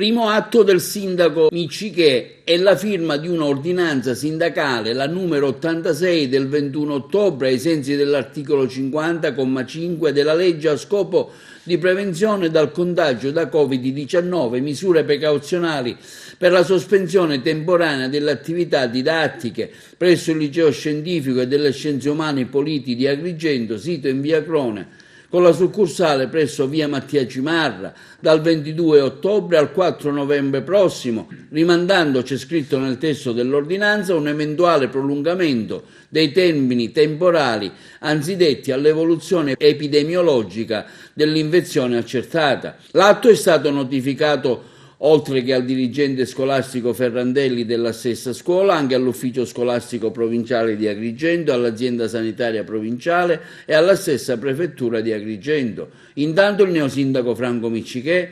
Primo atto del sindaco Miccichè è la firma di un'ordinanza sindacale, la numero 86 del 21 ottobre, ai sensi dell'articolo 50,5 della legge a scopo di prevenzione dal contagio da Covid-19, misure precauzionali per la sospensione temporanea delle attività didattiche presso il liceo scientifico e delle scienze umane e politiche di Agrigento, sito in via Crone, con la succursale presso via Mattia Cimarra, dal 22 ottobre al 4 novembre prossimo, rimandando, c'è scritto nel testo dell'ordinanza, un eventuale prolungamento dei termini temporali anzidetti all'evoluzione epidemiologica dell'infezione accertata. L'atto è stato notificato, oltre che al dirigente scolastico Ferrandelli della stessa scuola, anche all'ufficio scolastico provinciale di Agrigento, all'azienda sanitaria provinciale e alla stessa prefettura di Agrigento. Intanto il neosindaco Franco Miccichè,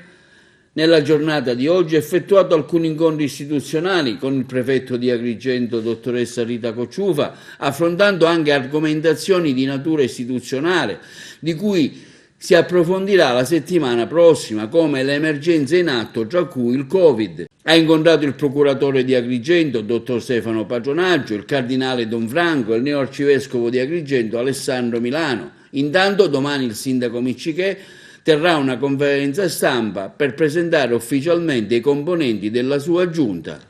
nella giornata di oggi, ha effettuato alcuni incontri istituzionali con il prefetto di Agrigento, dottoressa Rita Cocciufa, affrontando anche argomentazioni di natura istituzionale, di cui si approfondirà la settimana prossima, come le emergenze in atto, tra cui il Covid. Ha incontrato il procuratore di Agrigento, dottor Stefano Patronaggio, il cardinale Don Franco e il neoarcivescovo di Agrigento, Alessandro Milano. Intanto domani il sindaco Miccichè terrà una conferenza stampa per presentare ufficialmente i componenti della sua giunta.